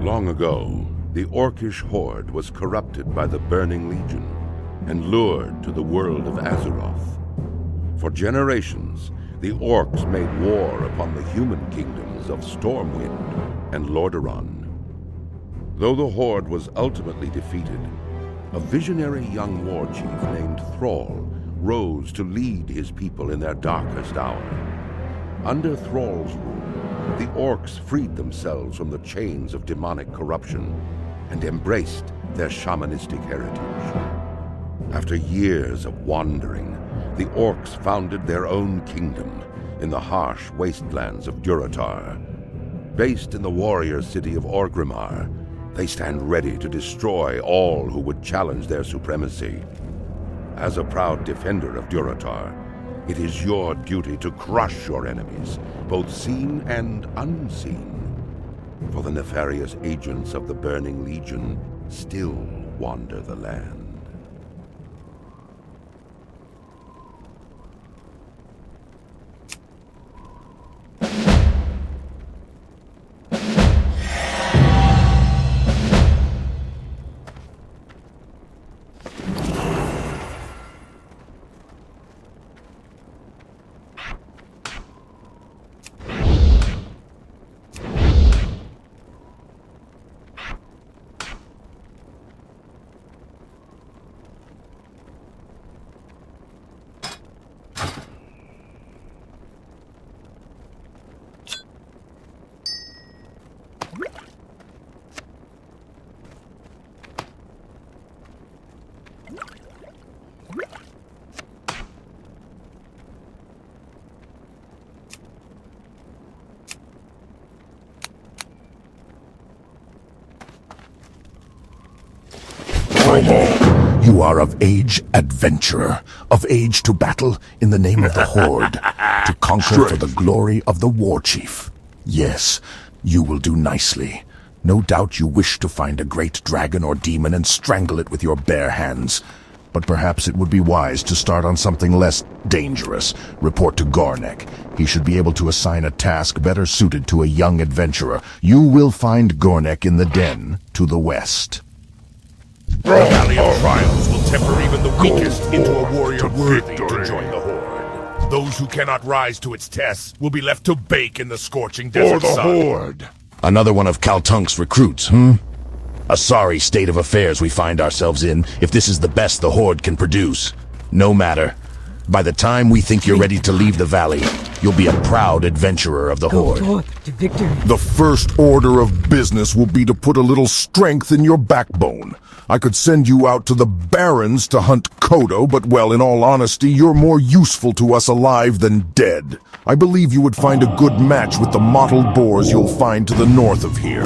Long ago, the Orcish horde was corrupted by the Burning Legion and lured to the world of Azeroth. For generations, the Orcs made war upon the human kingdoms of Stormwind and Lordaeron. Though the horde was ultimately defeated, a visionary young war chief named Thrall rose to lead his people in their darkest hour. Under Thrall's rule, the Orcs freed themselves from the chains of demonic corruption and embraced their shamanistic heritage. After years of wandering, the Orcs founded their own kingdom in the harsh wastelands of Durotar. Based in the warrior city of Orgrimmar, they stand ready to destroy all who would challenge their supremacy. As a proud defender of Durotar, it is your duty to crush your enemies, both seen and unseen. For the nefarious agents of the Burning Legion still wander the land. You are of age, adventurer, of age to battle in the name of the Horde, to conquer for the glory of the War Chief. Yes, you will do nicely. No doubt you wish to find a great dragon or demon and strangle it with your bare hands. But perhaps it would be wise to start on something less dangerous. Report to Gornek. He should be able to assign a task better suited to a young adventurer. You will find Gornek in the den to the west. The Valley of Trials will temper even the weakest into a warrior worthy to join the Horde. Those who cannot rise to its tests will be left to bake in the scorching desert sun. Horde! Another one of Kaltunk's recruits, A sorry state of affairs we find ourselves in, if this is the best the Horde can produce. No matter. By the time we think you're ready to leave the valley, you'll be a proud adventurer of the Horde. To victory. The first order of business will be to put a little strength in your backbone. I could send you out to the Barrens to hunt Kodo, but well, in all honesty, you're more useful to us alive than dead. I believe you would find a good match with the mottled boars you'll find to the north of here.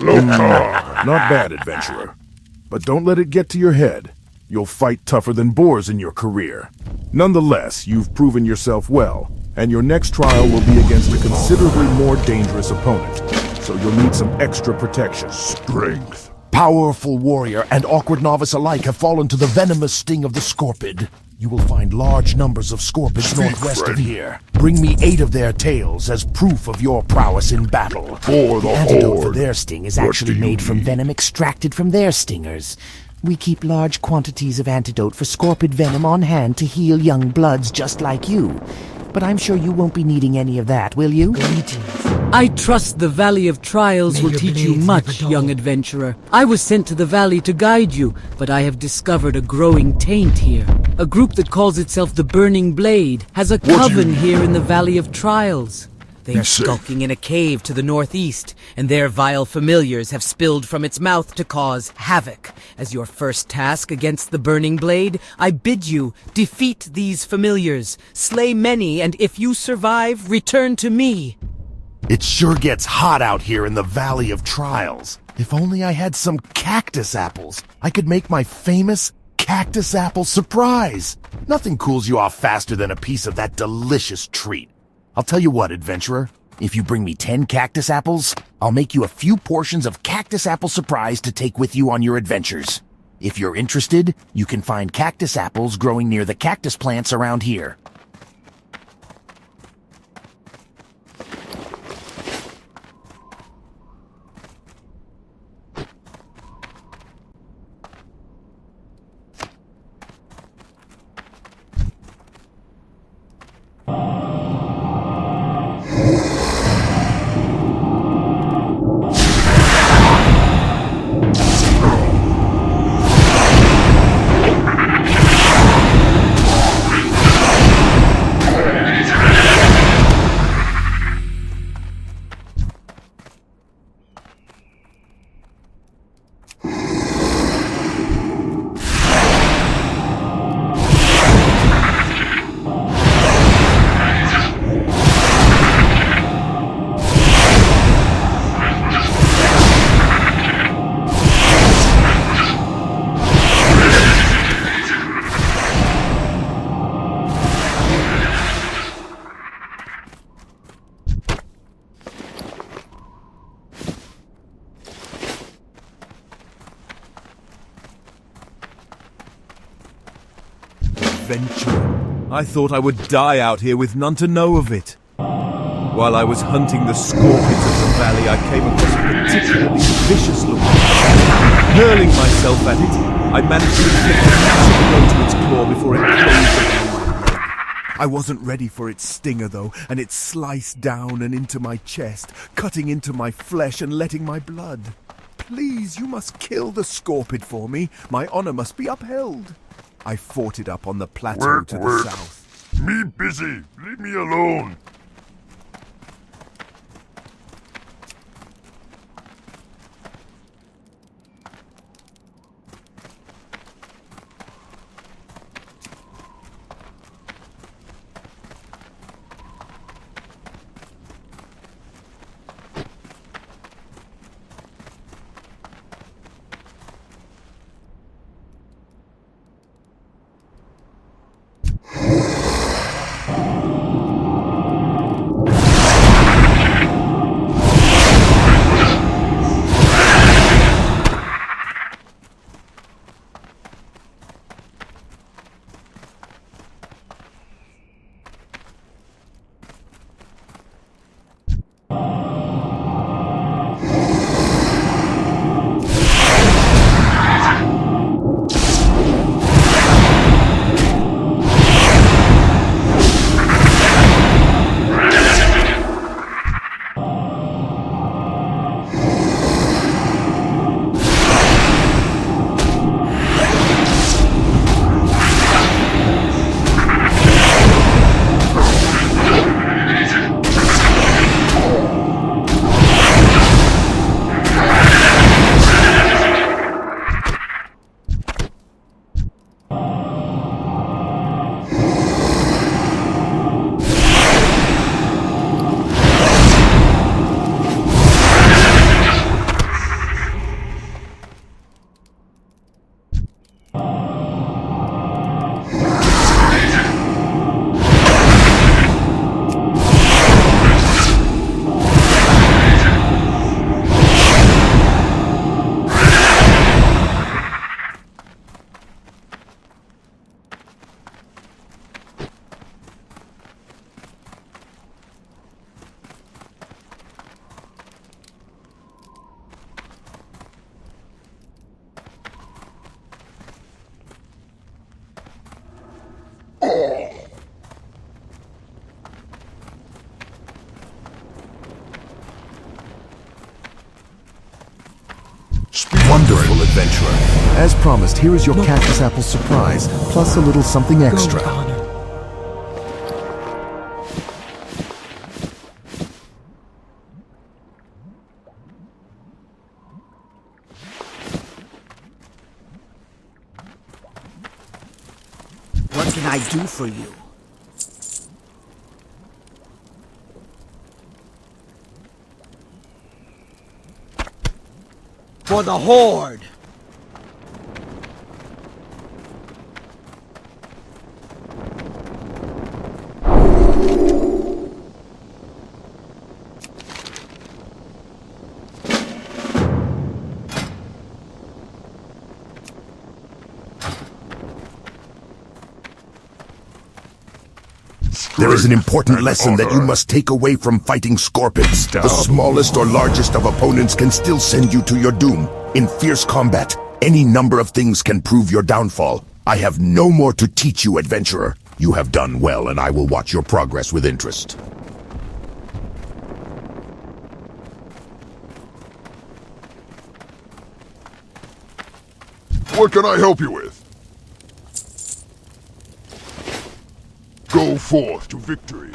Not bad, adventurer. But don't let it get to your head. You'll fight tougher than boars in your career. Nonetheless, you've proven yourself well, and your next trial will be against a considerably more dangerous opponent. So you'll need some extra protection. Strength. Powerful warrior and awkward novice alike have fallen to the venomous sting of the scorpid. You will find large numbers of scorpids northwest of here. Bring me 8 of their tails as proof of your prowess in battle. For the Antidote for Horde. their sting is actually made from venom extracted from their stingers. We keep large quantities of antidote for scorpid venom on hand to heal young bloods just like you. But I'm sure you won't be needing any of that, will you? I trust the Valley of Trials will teach you much, young adventurer. I was sent to the valley to guide you, but I have discovered a growing taint here. A group that calls itself the Burning Blade has a coven here in the Valley of Trials. They are skulking in a cave to the northeast, and their vile familiars have spilled from its mouth to cause havoc. As your first task against the Burning Blade, I bid you defeat these familiars, slay many, and if you survive, return to me. It sure gets hot out here in the Valley of Trials. If only I had some cactus apples, I could make my famous cactus apple surprise. Nothing cools you off faster than a piece of that delicious treat. I'll tell you what, adventurer. If you bring me 10 cactus apples, I'll make you a few portions of cactus apple surprise to take with you on your adventures. If you're interested, you can find cactus apples growing near the cactus plants around here. I thought I would die out here with none to know of it. While I was hunting the scorpions of the valley, I came across a particularly vicious looking one. Hurling myself at it, I managed to inflict a massive blow to its claw before it closed around. I wasn't ready for its stinger though, and it sliced down and into my chest, cutting into my flesh and letting my blood. Please, you must kill the scorpid for me. My honor must be upheld. I fought it up on the plateau to the south. Me busy. Leave me alone. adventurer. As promised, here is your cactus apple surprise, plus a little something extra. What can I do for you? For the Horde! There is an important lesson that you must take away from fighting scorpions. The smallest or largest of opponents can still send you to your doom. In fierce combat, any number of things can prove your downfall. I have no more to teach you, adventurer. You have done well, and I will watch your progress with interest. What can I help you with? Go forth to victory.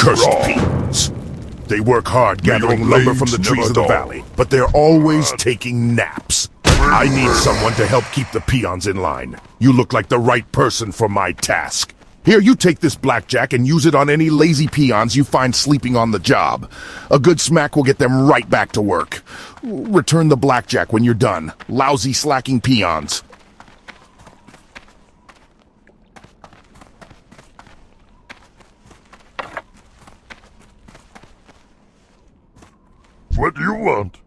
Cursed peons. They work hard gathering lumber from the trees of the valley, but they're always taking naps. I need someone to help keep the peons in line. You look like the right person for my task. Here, you take this blackjack and use it on any lazy peons you find sleeping on the job. A good smack will get them right back to work. Return the blackjack when you're done. Lousy, slacking peons. What do you want?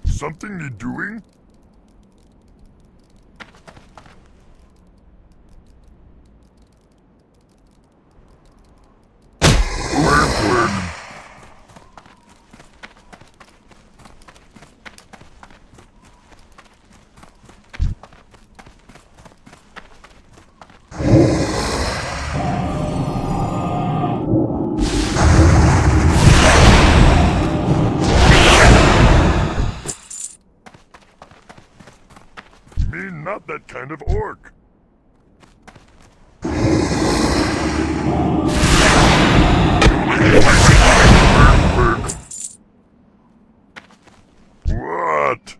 Something you're doing? Not that kind of orc. What?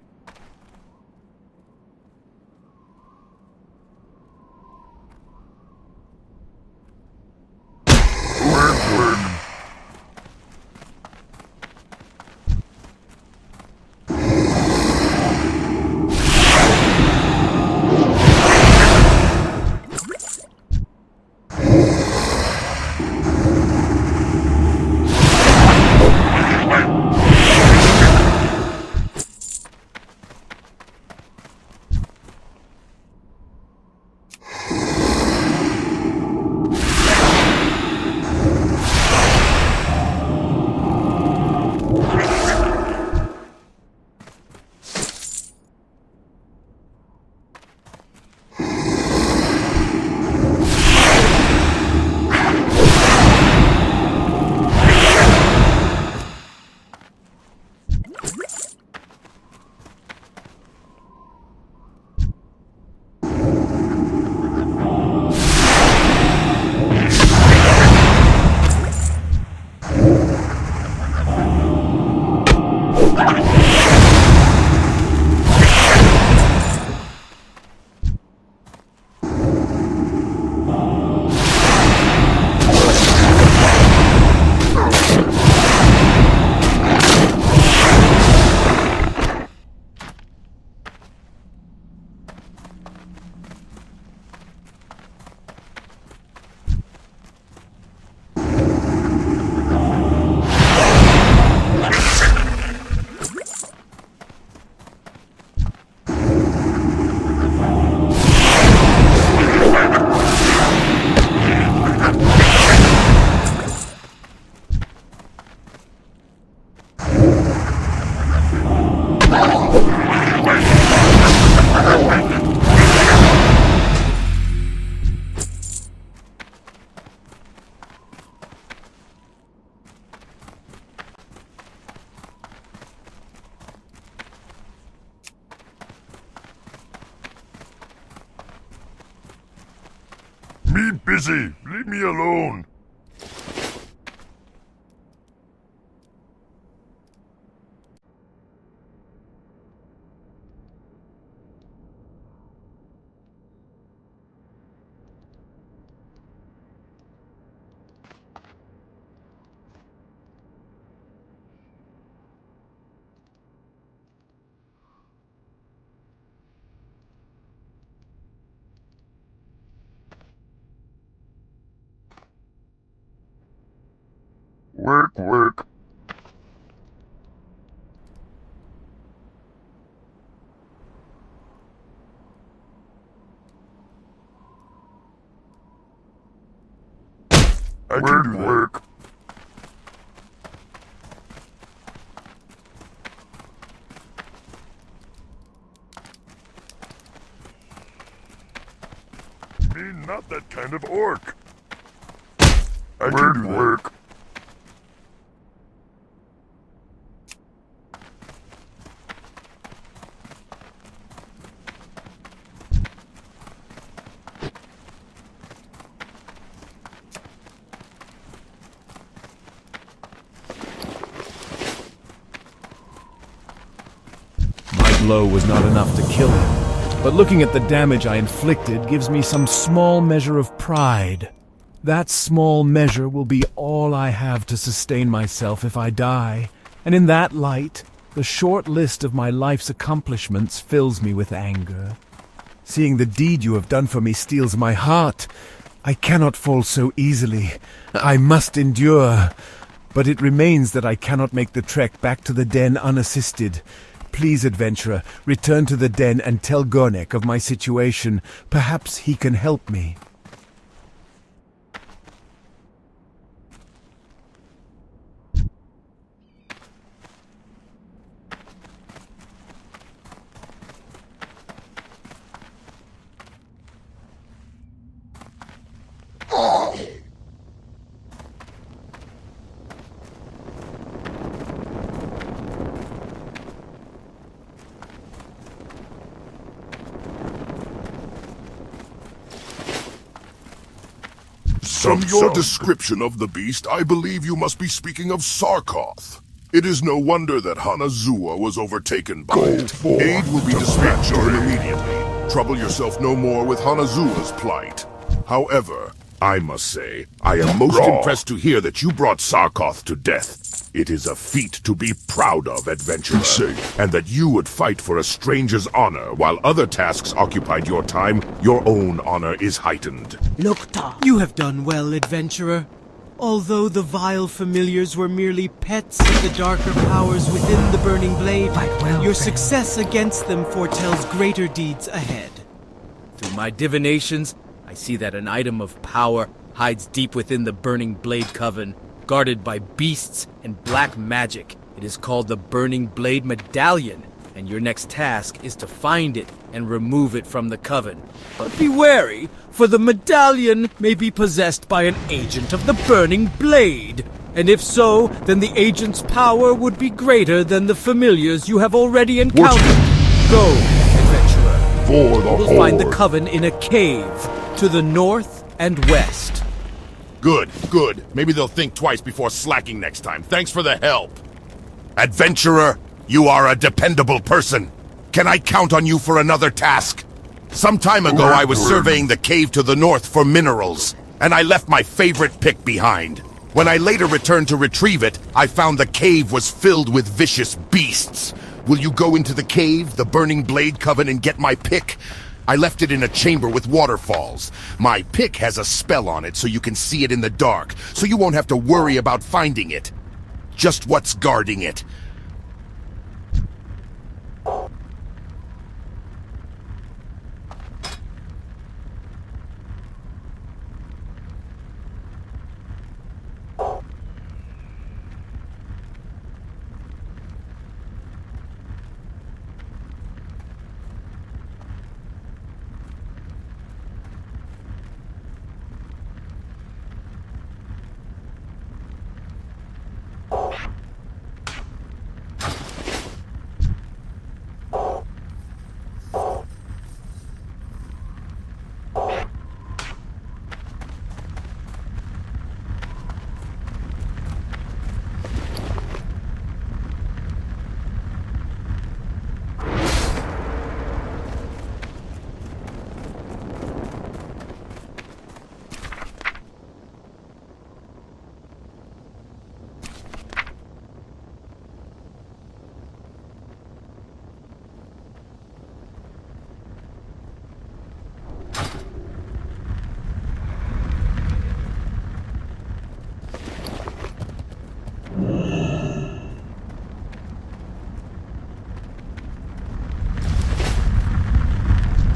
Be busy. Leave me alone. Work. I can do work. Me not that kind of orc. I can do work. Blow was not enough to kill him, but looking at the damage I inflicted gives me some small measure of pride. That small measure will be all I have to sustain myself if I die, and in that light, the short list of my life's accomplishments fills me with anger. Seeing the deed you have done for me steels my heart. I cannot fall so easily. I must endure. But it remains that I cannot make the trek back to the den unassisted. Please, adventurer, return to the den and tell Gornek of my situation. Perhaps he can help me. From your description of the beast, I believe you must be speaking of Sarkoth. It is no wonder that Hanazuwa was overtaken by it. Aid will be dispatched to him immediately. Trouble yourself no more with Hanazuwa's plight. However, I must say, I am most impressed to hear that you brought Sarkoth to death. It is a feat to be proud of, adventurer. And that you would fight for a stranger's honor while other tasks occupied your time, your own honor is heightened. You have done well, adventurer. Although the vile familiars were merely pets of the darker powers within the Burning Blade, your success against them foretells greater deeds ahead. Through my divinations, I see that an item of power hides deep within the Burning Blade Coven, guarded by beasts and black magic. It is called the Burning Blade Medallion, and your next task is to find it and remove it from the Coven. But be wary, for the medallion may be possessed by an agent of the Burning Blade. And if so, then the agent's power would be greater than the familiars you have already encountered. Go, adventurer. For the We'll find the Coven in a cave to the north and west. Good. Maybe they'll think twice before slacking next time. Thanks for the help. Adventurer, you are a dependable person. Can I count on you for another task? Some time ago, I was surveying the cave to the north for minerals, and I left my favorite pick behind. When I later returned to retrieve it, I found the cave was filled with vicious beasts. Will you go into the cave, the Burning Blade Coven, and get my pick? I left it in a chamber with waterfalls. My pick has a spell on it so you can see it in the dark, so you won't have to worry about finding it. Just what's guarding it.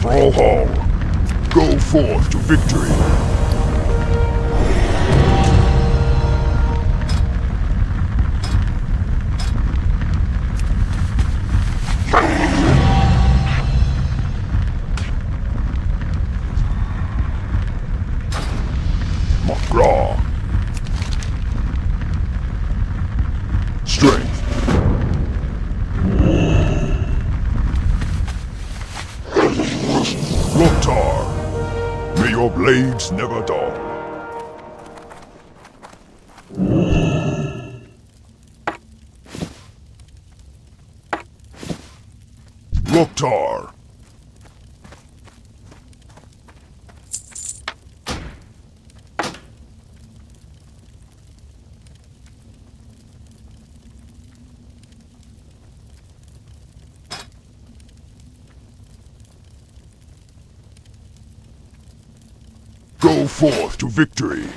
Brawl Hall, go forth to victory. McGraw. Strength. Loktar, may your blades never dull. Loktar. Go forth to victory.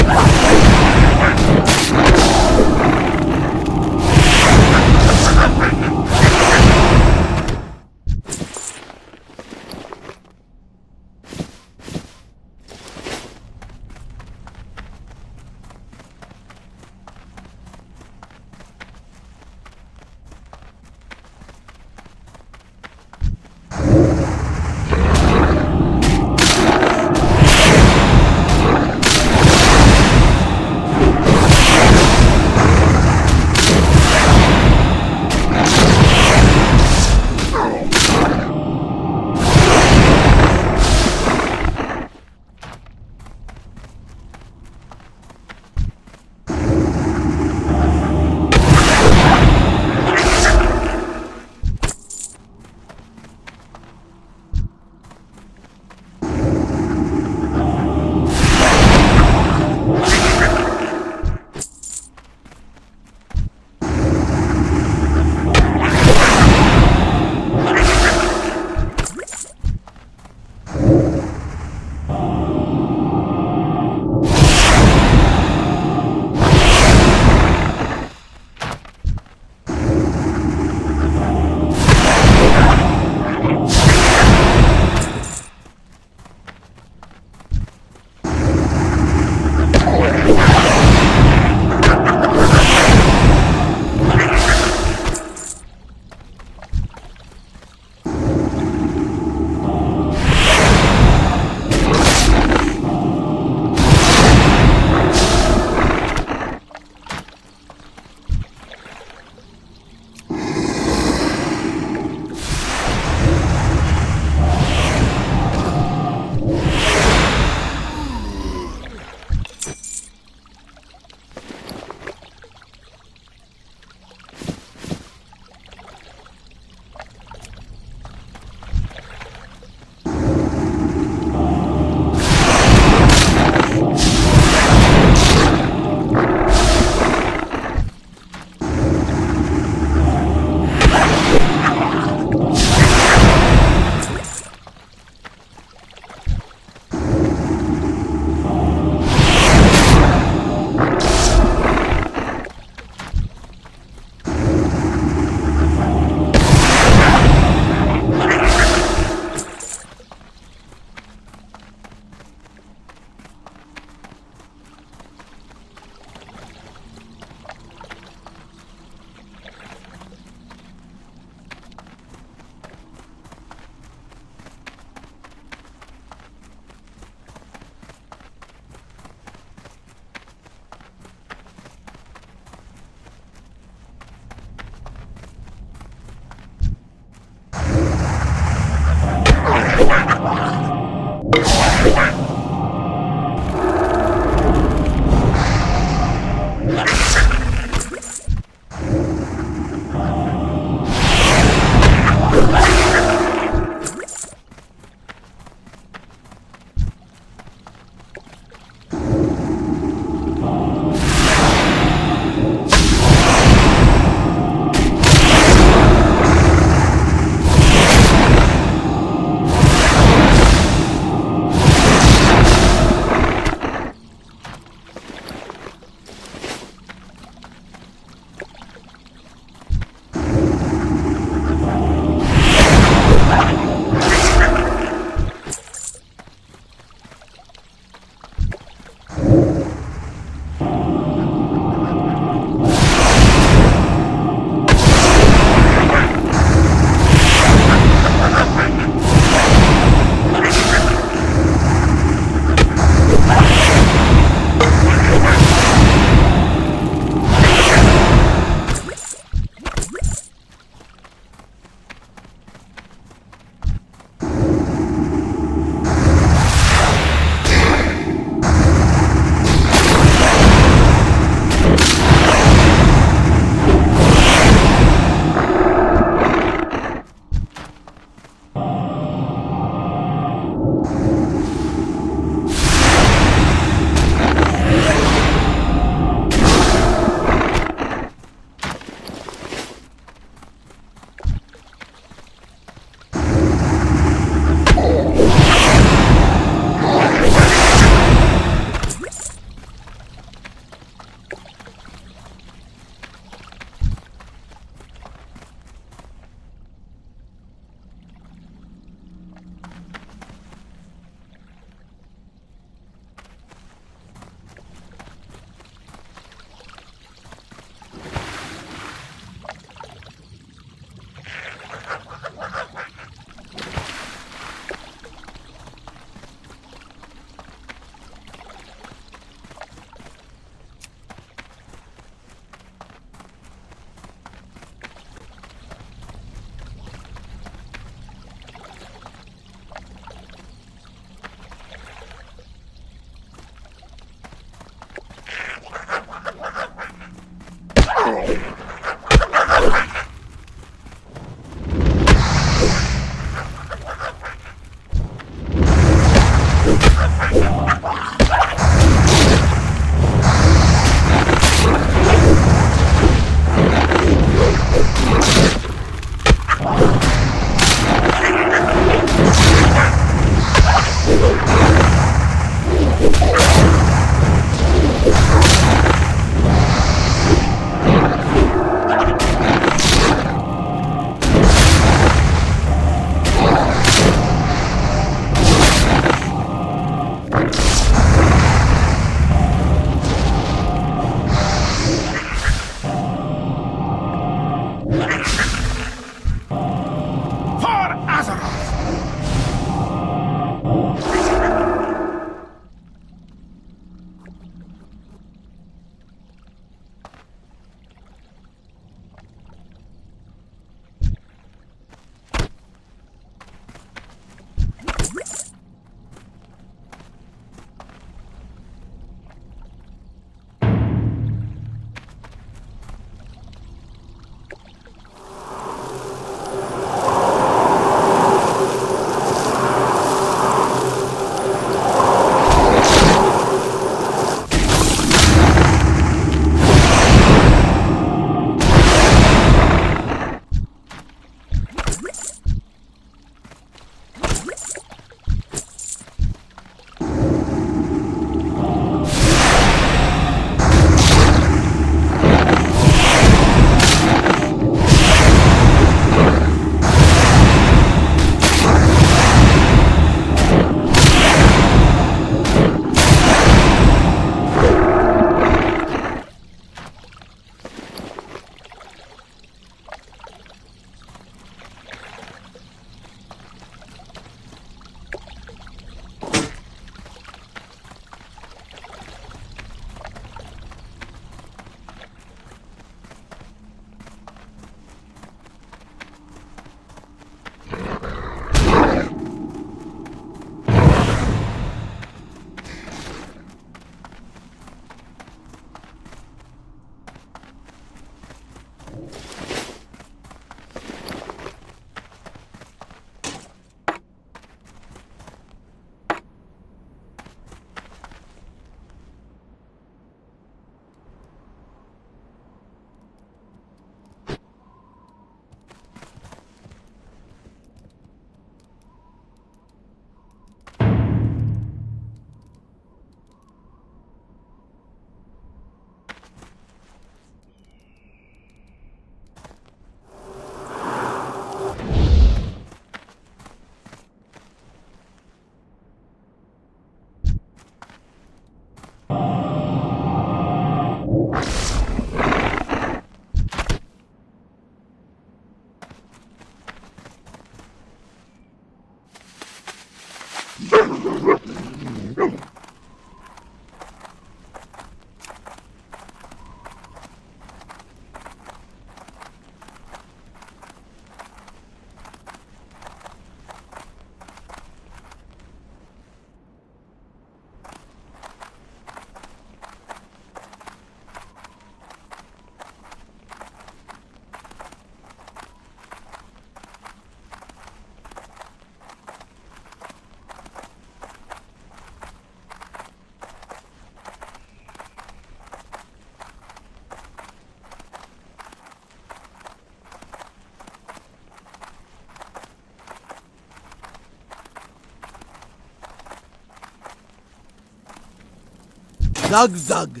Zug zug.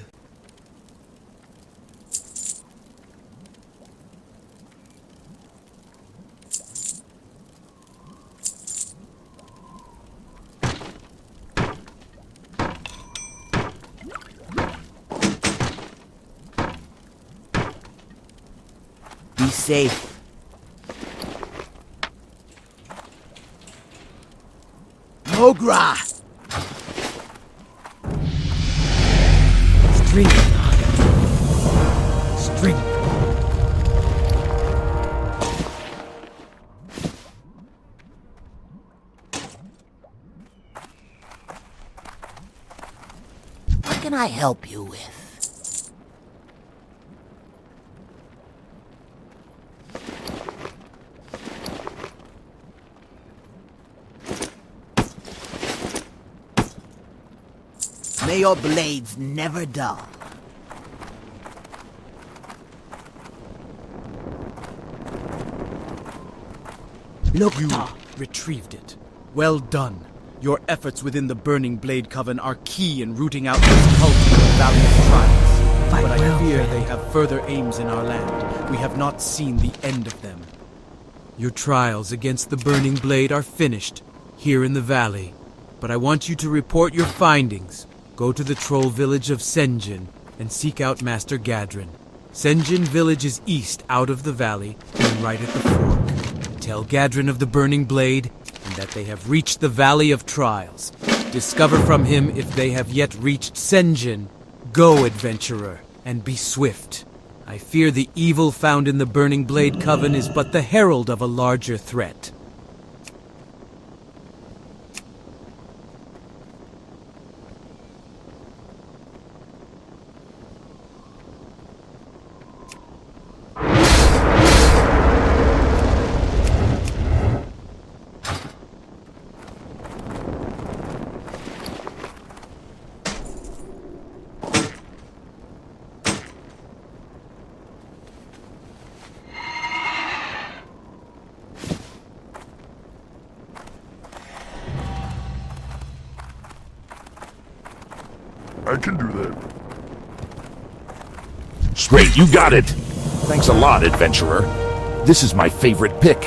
Be safe. Mogra! String. String. What can I help you with? May your blades never dull. You retrieved it. Well done. Your efforts within the Burning Blade Coven are key in rooting out this cult in the Valley of Trials. But I fear they have further aims in our land. We have not seen the end of them. Your trials against the Burning Blade are finished, here in the valley. But I want you to report your findings. Go to the troll village of Ascension and seek out Master Gadrin. Ascension village is east out of the valley and right at the fork. Tell Gadrin of the Burning Blade and that they have reached the Valley of Trials. Discover from him if they have yet reached Ascension. Go, adventurer, and be swift. I fear the evil found in the Burning Blade Coven is but the herald of a larger threat. I can do that. Great, you got it! Thanks a lot, adventurer. This is my favorite pick.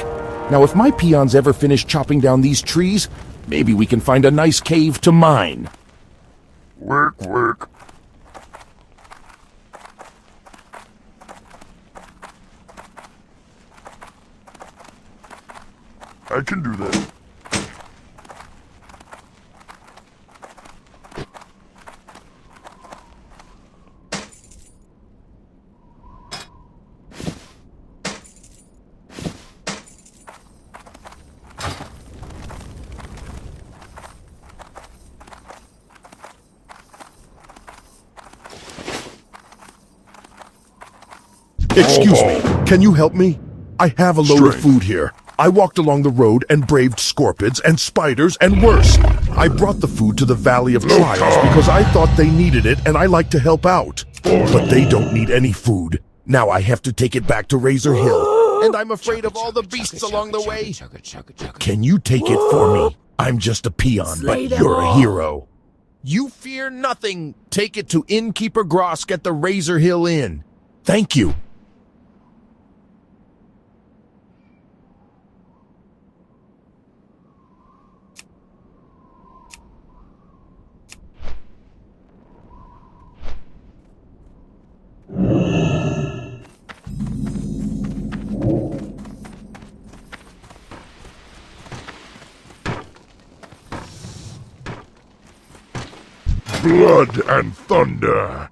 Now, if my peons ever finish chopping down these trees, maybe we can find a nice cave to mine. Work, work. I can do that. Excuse me, can you help me? I have a load of food here. I walked along the road and braved scorpids and spiders and worse. I brought the food to the Valley of Trials because I thought they needed it and I like to help out. But they don't need any food. Now I have to take it back to Razor Hill. And I'm afraid of all the beasts along the way. Can you take it for me? I'm just a peon, but you're a hero. You fear nothing. Take it to Innkeeper Grosk at the Razor Hill Inn. Thank you. Blood and thunder.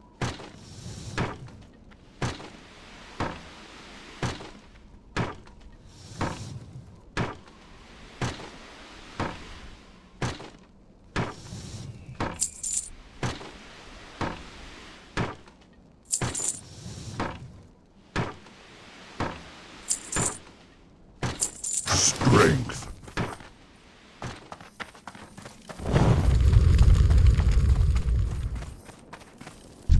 Strength.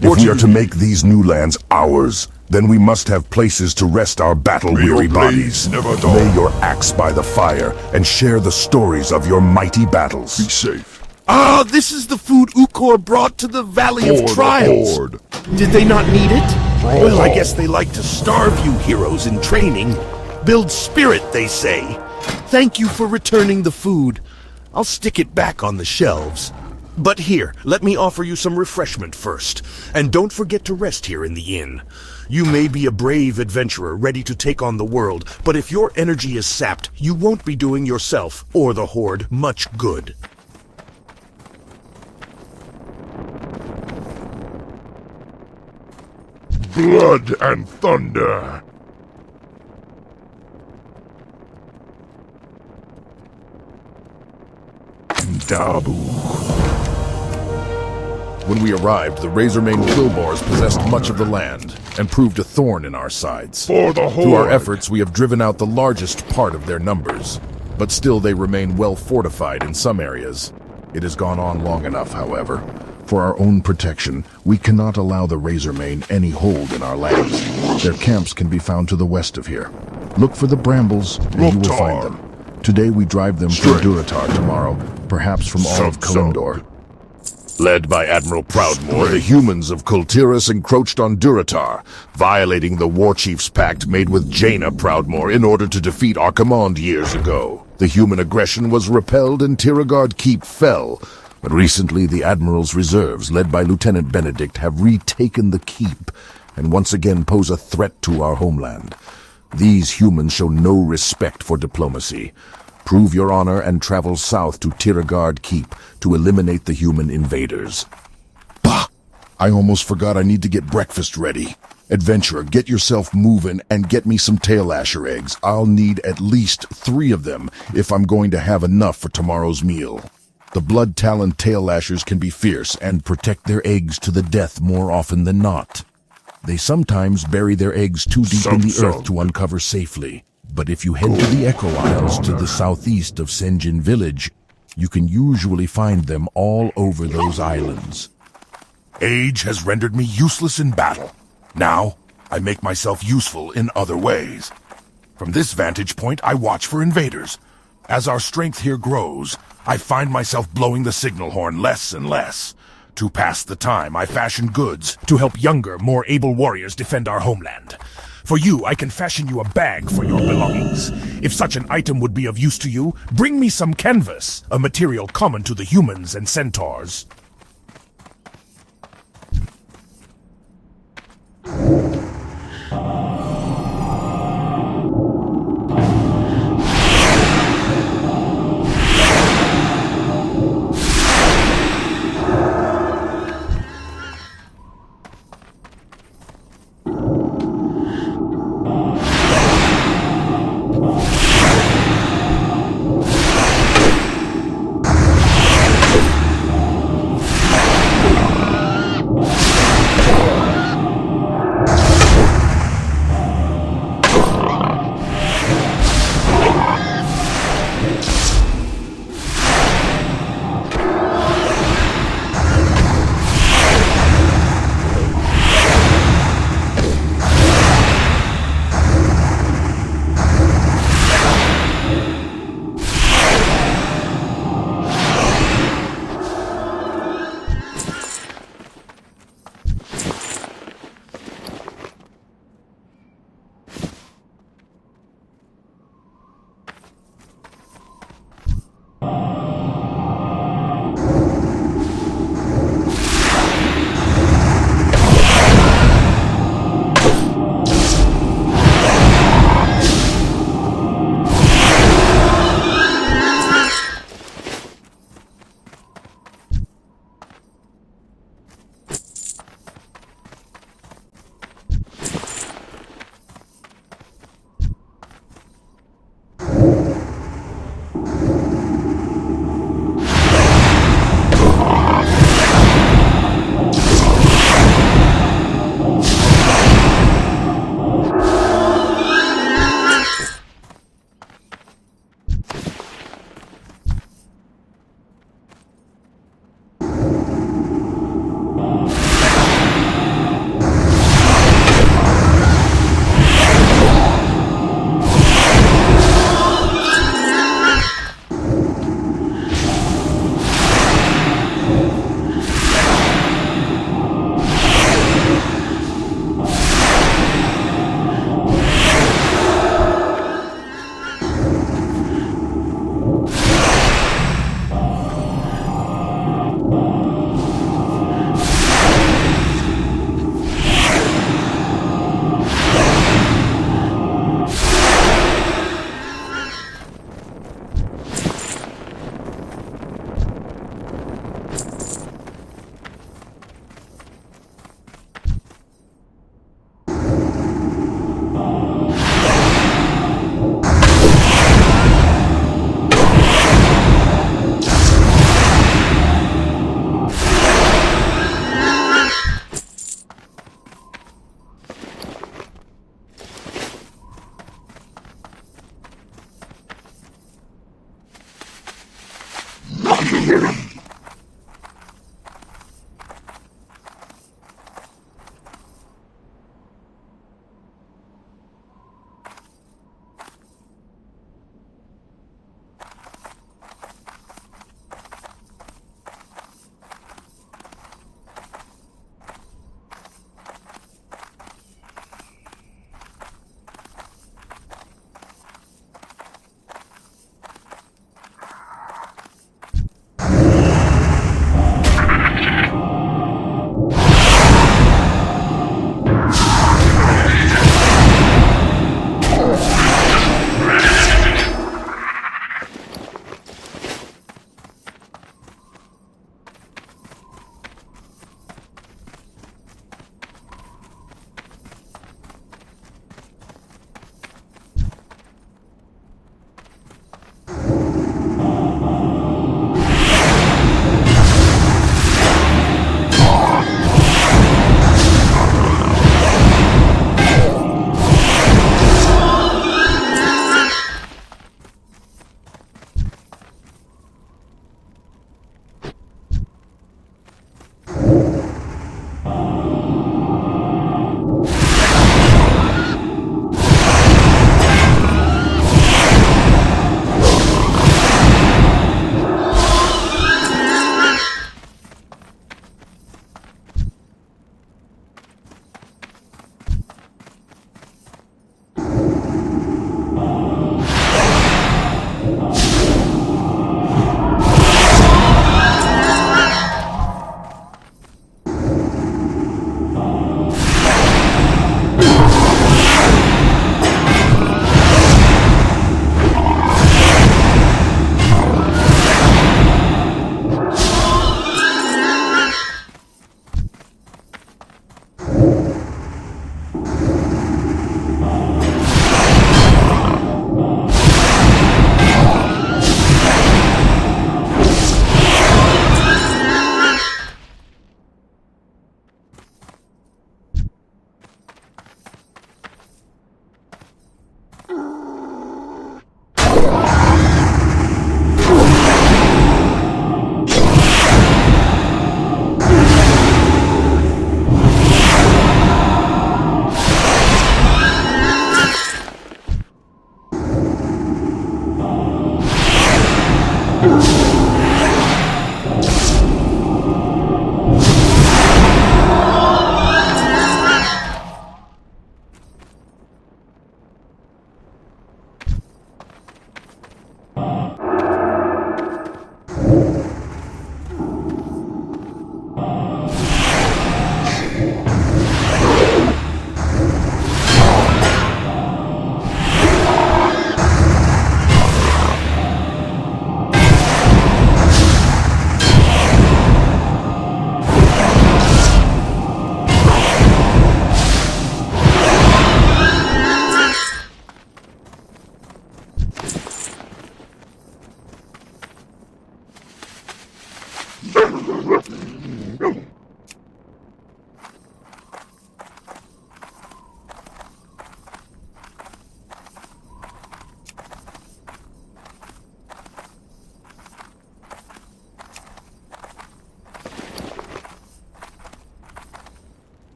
If we are to make these new lands ours, then we must have places to rest our battle-weary bodies. Lay your axe by the fire and share the stories of your mighty battles. Be safe. Ah, this is the food Ukor brought to the Valley of Trials. Did they not need it? Well, I guess they like to starve you heroes in training. Build spirit, they say. Thank you for returning the food. I'll stick it back on the shelves. But here, let me offer you some refreshment first. And don't forget to rest here in the inn. You may be a brave adventurer ready to take on the world, but if your energy is sapped, you won't be doing yourself or the Horde much good. Blood and thunder. Dabu. When we arrived, the Razormane Killbars possessed much of the land and proved a thorn in our sides. For the Horde. Through our efforts, we have driven out the largest part of their numbers, but still they remain well fortified in some areas. It has gone on long enough, however. For our own protection, we cannot allow the Razormane any hold in our lands. Their camps can be found to the west of here. Look for the brambles, and you will find them. Today we drive them from Durotar tomorrow, perhaps from all of Kalimdor. Led by Admiral Proudmoore, the humans of Kultiras encroached on Durotar, violating the Warchief's pact made with Jaina Proudmoore in order to defeat our command years ago. The human aggression was repelled and Tiragard Keep fell, but recently the Admiral's reserves, led by Lieutenant Benedict, have retaken the keep and once again pose a threat to our homeland. These humans show no respect for diplomacy. Prove your honor and travel south to Tiragard Keep to eliminate the human invaders. Bah! I almost forgot I need to get breakfast ready. Adventurer, get yourself moving and get me some tail asher eggs. I'll need at least 3 of them if I'm going to have enough for tomorrow's meal. The blood-taloned tail lashers can be fierce and protect their eggs to the death more often than not. They sometimes bury their eggs too deep in the earth to uncover safely. But if you head to the Echo Isles to the southeast of Senjin Village, you can usually find them all over those islands. Age has rendered me useless in battle. Now, I make myself useful in other ways. From this vantage point, I watch for invaders. As our strength here grows, I find myself blowing the signal horn less and less. To pass the time, I fashion goods to help younger, more able warriors defend our homeland. For you, I can fashion you a bag for your belongings. If such an item would be of use to you, bring me some canvas, a material common to the humans and centaurs.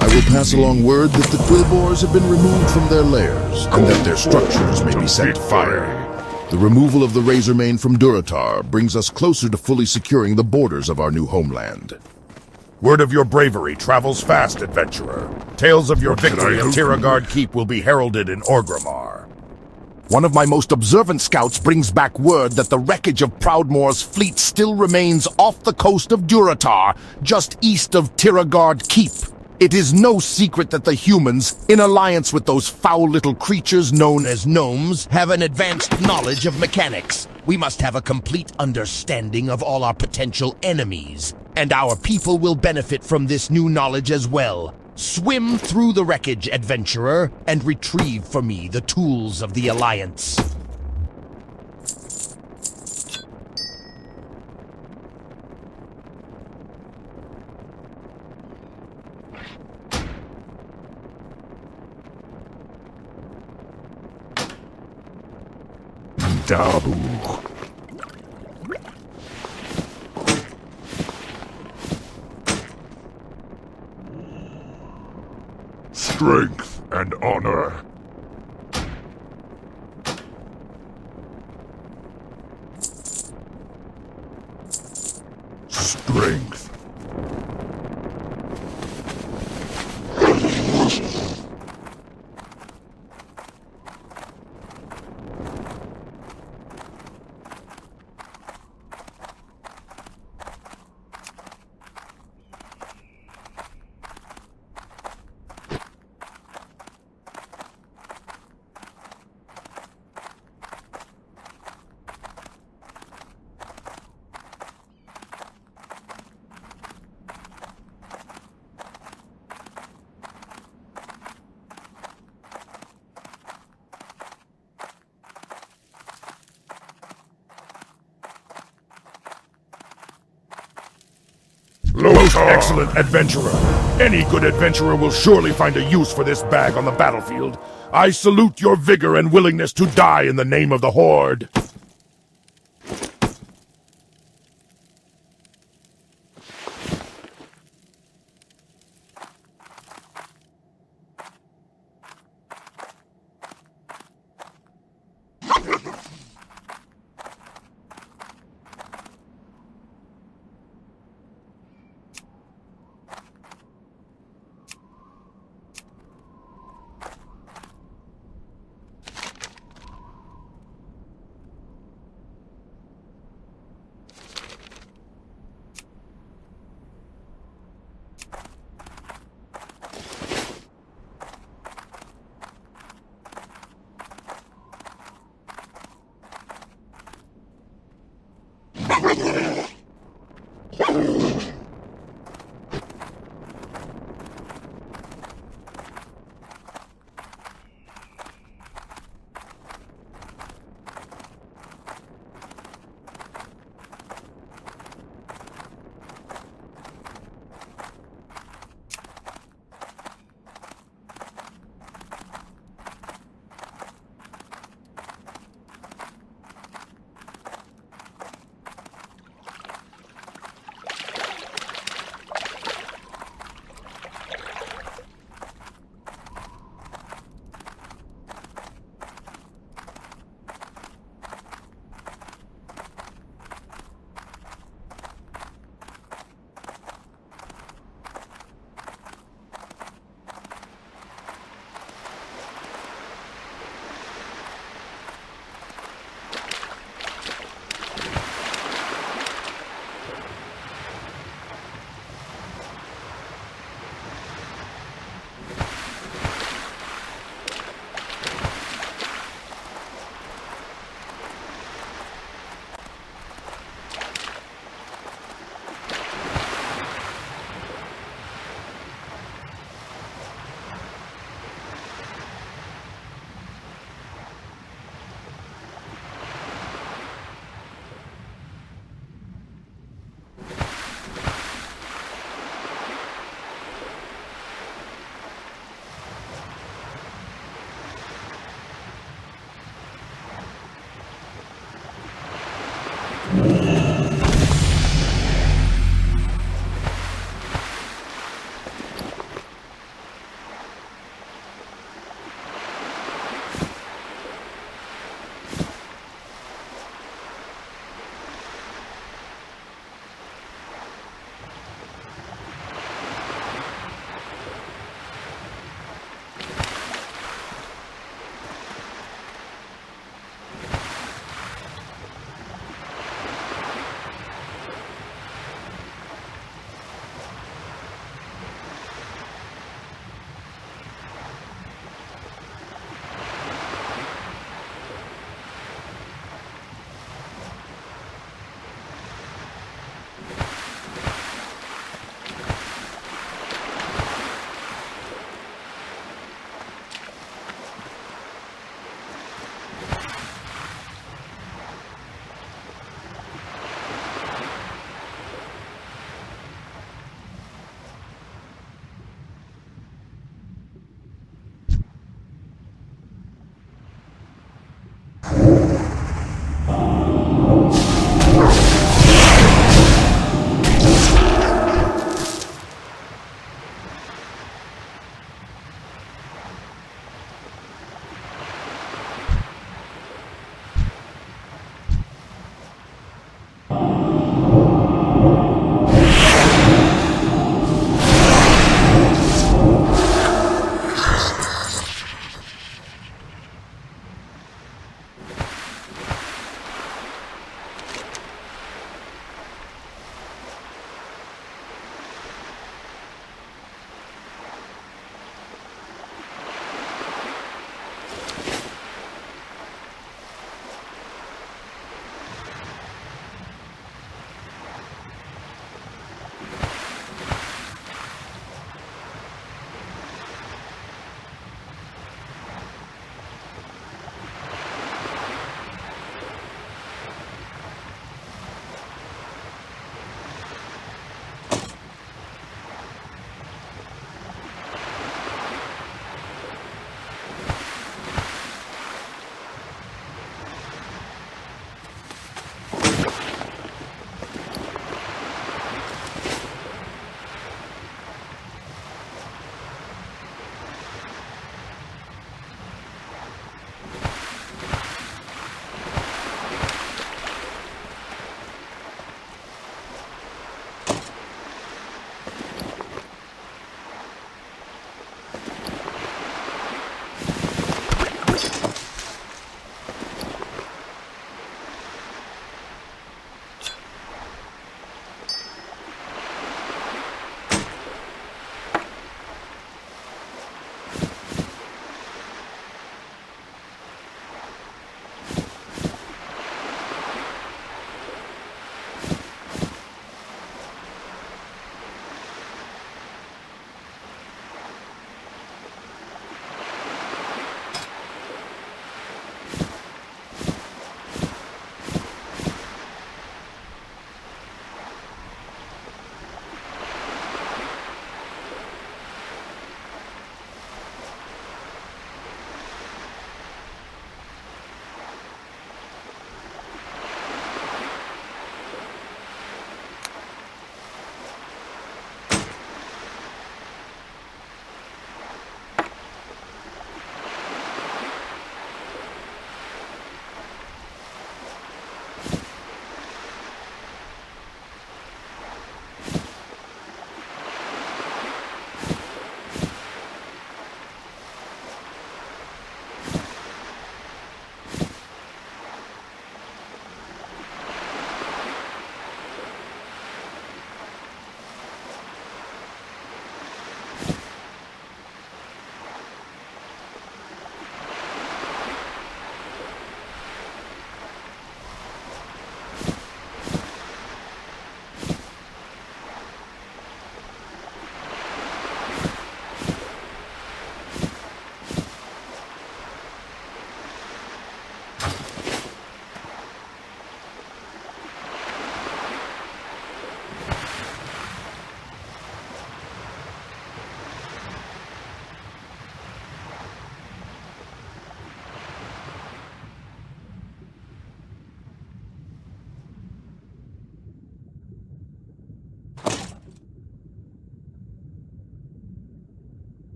I will pass along word that the Quillbores have been removed from their lairs, and that their structures may be set to fire. The removal of the Razormane from Durotar brings us closer to fully securing the borders of our new homeland. Word of your bravery travels fast, adventurer. Tales of your victory at Tiragard Keep will be heralded in Orgrimmar. One of my most observant scouts brings back word that the wreckage of Proudmoore's fleet still remains off the coast of Durotar, just east of Tiragard Keep. It is no secret that the humans, in alliance with those foul little creatures known as gnomes, have an advanced knowledge of mechanics. We must have a complete understanding of all our potential enemies, and our people will benefit from this new knowledge as well. Swim through the wreckage, adventurer, and retrieve for me the tools of the Alliance. Dabu. Strength and honor. Strength. Most excellent adventurer. Any good adventurer will surely find a use for this bag on the battlefield. I salute your vigor and willingness to die in the name of the Horde.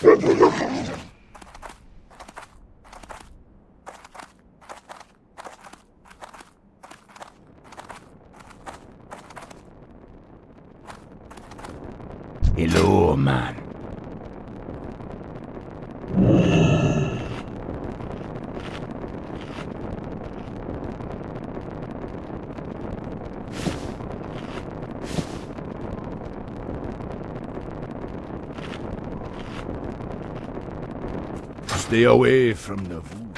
Hello, man. Stay away from the voodoo.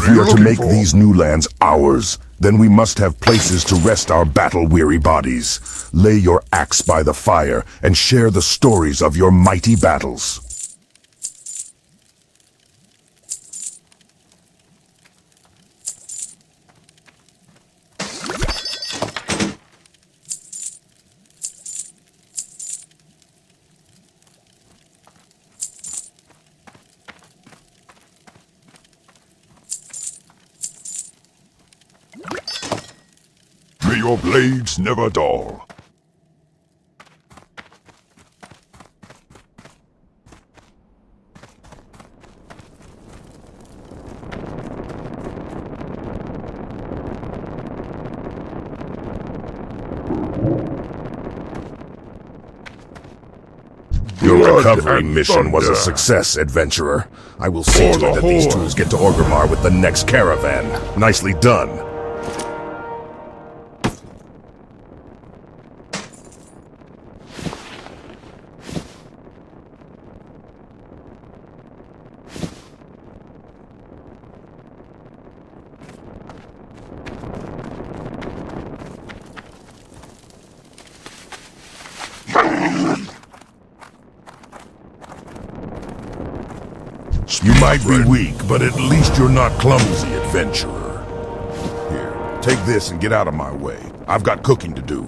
If we are to make these new lands ours, then we must have places to rest our battle-weary bodies. Lay your axe by the fire and share the stories of your mighty battles. May your blades never dull. Your recovery mission was a success, adventurer. I will see to it that these tools get to Orgrimmar with the next caravan. Nicely done. You might be weak, but at least you're not clumsy, adventurer. Here, take this and get out of my way. I've got cooking to do.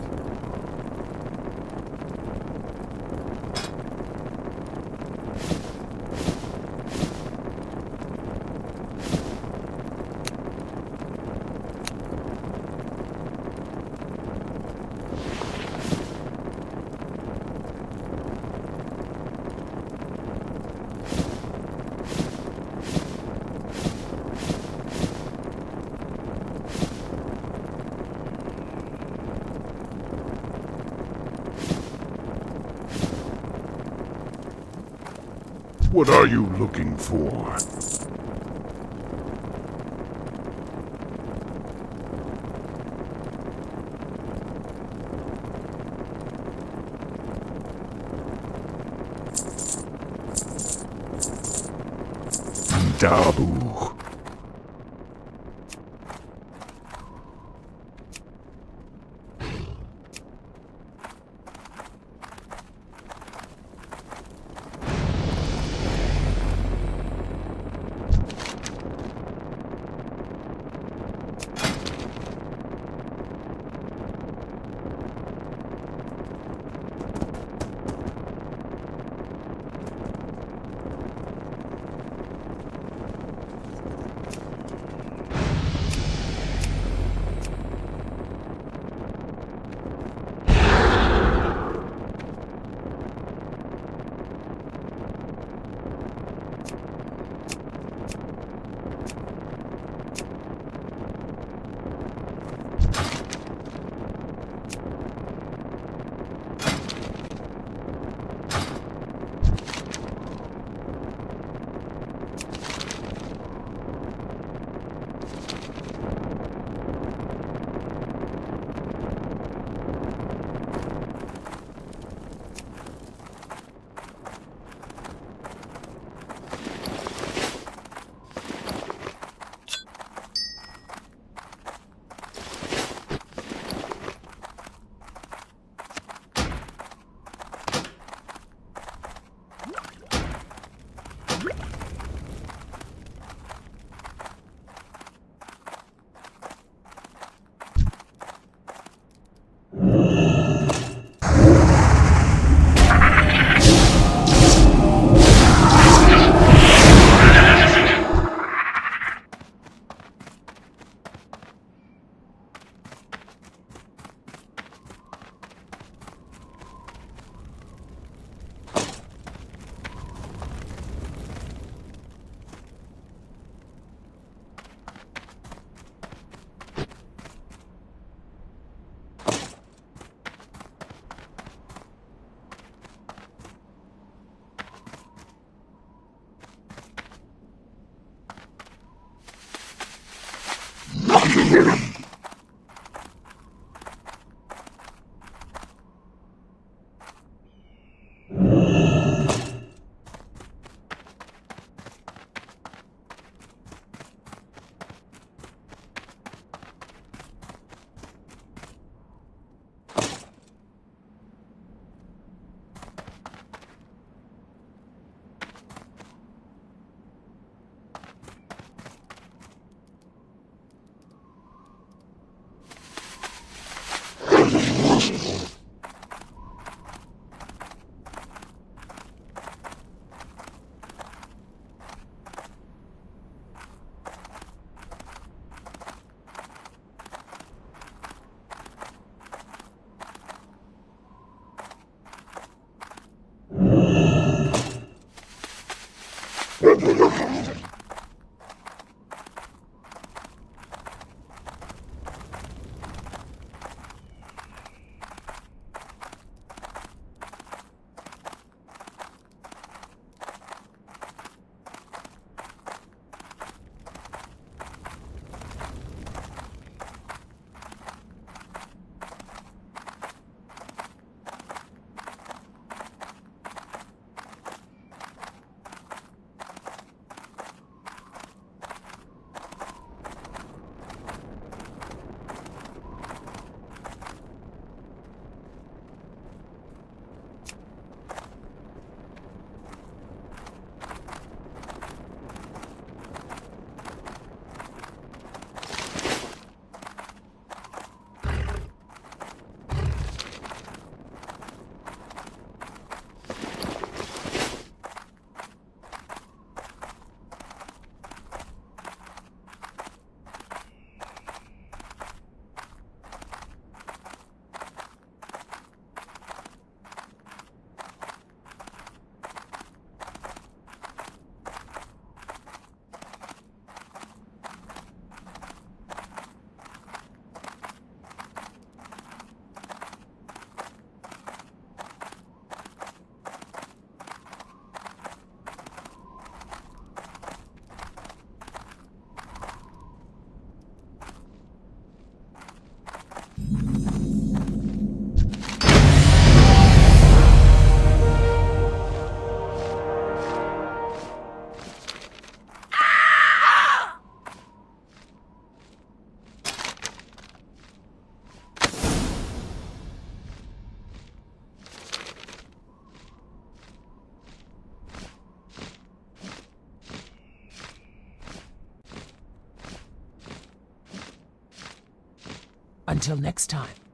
What are you looking for? Dabu. Until next time.